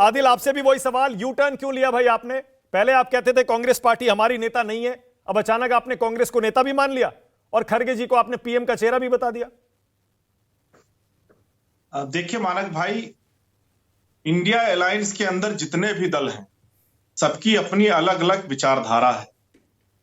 आदिल आपसे भी वही सवाल, यू टर्न क्यों लिया भाई आपने? पहले आप कहते थे कांग्रेस पार्टी हमारी नेता नहीं है, अब अचानक आपने कांग्रेस को नेता भी मान लिया और खड़गे जी को आपने पीएम का चेहरा भी बता दिया। देखिए मानक भाई, इंडिया अलायंस के अंदर जितने भी दल हैं, सबकी अपनी अलग अलग विचारधारा है।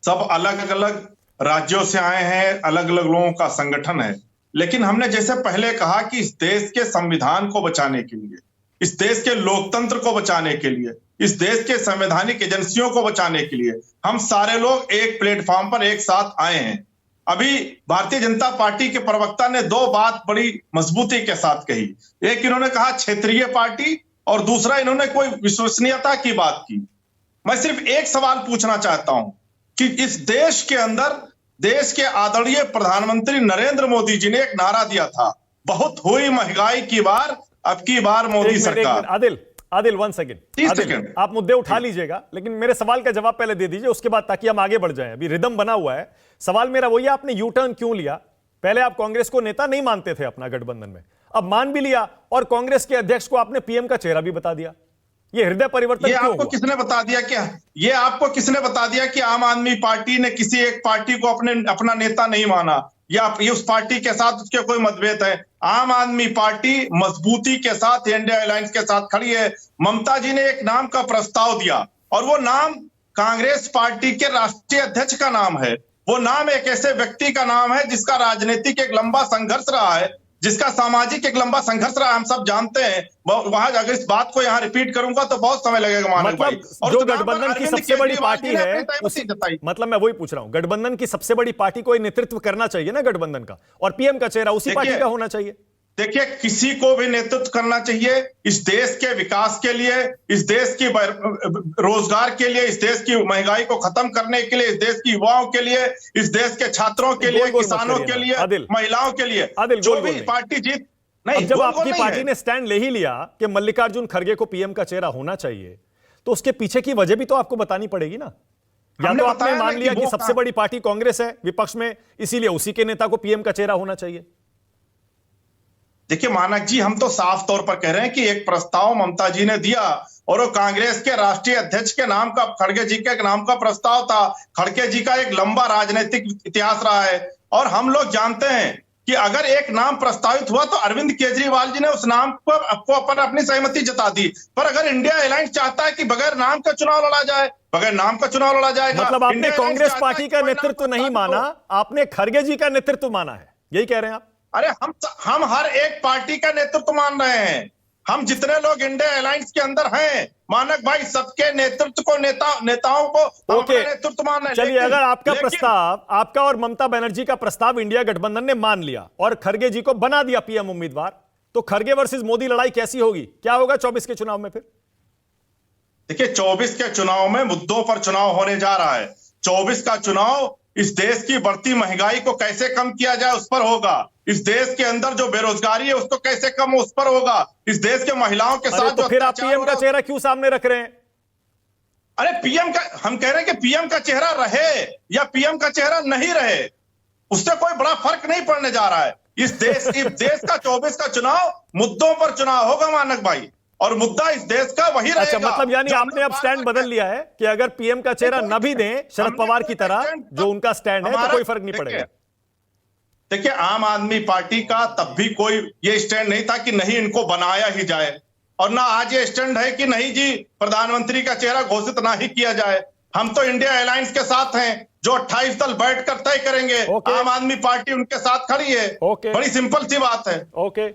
सब अलग अलग राज्यों से आए हैं, अलग अलग लोगों का संगठन है। लेकिन हमने जैसे पहले कहा कि इस देश के संविधान को बचाने के लिए, इस देश के लोकतंत्र को बचाने के लिए, इस देश के संवैधानिक एजेंसियों को बचाने के लिए हम सारे लोग एक प्लेटफॉर्म पर एक साथ आए हैं। अभी भारतीय जनता पार्टी के प्रवक्ता ने दो बात बड़ी मजबूती के साथ कही। एक इन्होंने कहा क्षेत्रीय पार्टी, और दूसरा इन्होंने कोई विश्वसनीयता की बात की। मैं सिर्फ एक सवाल पूछना चाहता हूं कि इस देश के अंदर देश के आदरणीय प्रधानमंत्री नरेंद्र मोदी जी ने एक नारा दिया था, बहुत हुई महंगाई की बार, अब की बार मोदी सरकार। आदिल 1 सेकंड, आप मुद्दे उठा लीजिएगा, लेकिन मेरे सवाल का जवाब पहले दे दीजिए, उसके बाद, ताकि हम आगे बढ़ जाएं। अभी रिदम बना हुआ है। सवाल मेरा वही है, आपने यू टर्न क्यों लिया? पहले आप कांग्रेस को नेता नहीं मानते थे अपना गठबंधन में, अब मान भी लिया और कांग्रेस के अध्यक्ष को आपने पीएम का चेहरा भी बता दिया। ये हृदय परिवर्तन क्यों हुआ? किसने बता दिया? क्या ये आपको किसने बता दिया कि आम आदमी पार्टी ने किसी एक पार्टी को अपना नेता नहीं माना, या ये उस पार्टी के साथ उसके कोई मतभेद है? आम आदमी पार्टी मजबूती के साथ इंडिया अलायंस के साथ खड़ी है। ममता जी ने एक नाम का प्रस्ताव दिया, और वो नाम कांग्रेस पार्टी के राष्ट्रीय अध्यक्ष का नाम है। वो नाम एक ऐसे व्यक्ति का नाम है जिसका राजनीतिक एक लंबा संघर्ष रहा है, जिसका सामाजिक एक लंबा संघर्ष रहा, हम सब जानते हैं। वहां अगर इस बात को यहाँ रिपीट करूंगा तो बहुत समय लगेगा मानक भाई। और जो गठबंधन की सबसे बड़ी पार्टी है, मतलब मैं वही पूछ रहा हूं, गठबंधन की सबसे बड़ी पार्टी को नेतृत्व करना चाहिए ना गठबंधन का, और पीएम का चेहरा उसी पार्टी का होना चाहिए। देखिए, किसी को भी नेतृत्व करना चाहिए इस देश के विकास के लिए, इस देश की रोजगार के लिए, इस देश की महंगाई को खत्म करने के लिए, इस देश की युवाओं के लिए, इस देश के छात्रों के लिए, किसानों के लिए, महिलाओं के लिए, जो भी पार्टी जीत नहीं। जब आपकी पार्टी ने स्टैंड ले ही लिया कि मल्लिकार्जुन खड़गे को पीएम का चेहरा होना चाहिए, तो उसके पीछे की वजह भी तो आपको बतानी पड़ेगी ना। या तो आपने मान लिया कि सबसे बड़ी पार्टी कांग्रेस है विपक्ष में, इसीलिए उसी के नेता को पीएम का चेहरा होना चाहिए। देखिए मानक जी, हम तो साफ तौर पर कह रहे हैं कि एक प्रस्ताव ममता जी ने दिया, और वो कांग्रेस के राष्ट्रीय अध्यक्ष के नाम का, खड़गे जी के नाम का प्रस्ताव था। खड़गे जी का एक लंबा राजनीतिक इतिहास रहा है, और हम लोग जानते हैं कि अगर एक नाम प्रस्तावित हुआ तो अरविंद केजरीवाल जी ने उस नाम को अपनी सहमति जता दी। पर अगर इंडिया अलायंस चाहता है कि बगैर नाम का चुनाव लड़ा जाए, बगैर नाम का चुनाव लड़ा जाएगा, मतलब आपने कांग्रेस पार्टी का नेतृत्व नहीं माना, आपने खड़गे जी का नेतृत्व माना है, यही कह रहे हैं आप? अरे हम हर एक पार्टी का नेतृत्व मान रहे हैं। हम जितने लोग इंडिया अलायंस के अंदर हैं मानक भाई, सबके नेतृत्व को, नेताओं को नेतृत्व मान रहे हैं। चलिए, अगर आपका प्रस्ताव, आपका और ममता बनर्जी का प्रस्ताव इंडिया गठबंधन ने मान लिया और खड़गे जी को बना दिया पीएम उम्मीदवार, तो खड़गे वर्सेस मोदी लड़ाई कैसी होगी? क्या होगा 24 के चुनाव में फिर? देखिए, 24 के चुनाव में मुद्दों पर चुनाव होने जा रहा है। 24 का चुनाव इस देश की बढ़ती महंगाई को कैसे कम किया जाए उस पर होगा। इस देश के अंदर जो बेरोजगारी है उसको कैसे कम हो उस पर होगा। इस देश के महिलाओं के साथ तो फिर आप पीएम का चेहरा क्यों सामने रख रहे हैं? अरे पीएम का, हम कह रहे हैं कि पीएम का चेहरा रहे या पीएम का चेहरा नहीं रहे, उससे कोई बड़ा फर्क नहीं पड़ने जा रहा है। इस देश का 24 का चुनाव मुद्दों पर चुनाव होगा मानक भाई, और मुद्दा इस देश का वही रहेगा। अच्छा, मतलब यानी आपने अब स्टैंड बदल लिया है कि अगर पीएम का चेहरा न भी दें शरद पवार की तरह, जो उनका स्टैंड है, तो कोई फर्क नहीं पड़ेगा। देखिए, आम आदमी पार्टी का तब भी कोई ये स्टैंड नहीं था कि नहीं इनको बनाया ही जाए, और ना आज ये स्टैंड है कि नहीं जी प्रधानमंत्री का चेहरा घोषित ना ही किया जाए। हम तो इंडिया अलायंस के साथ हैं, जो 28 दल बैठकर तय करेंगे। आम आदमी पार्टी उनके साथ खड़ी है। बड़ी सिंपल सी बात है। ओके।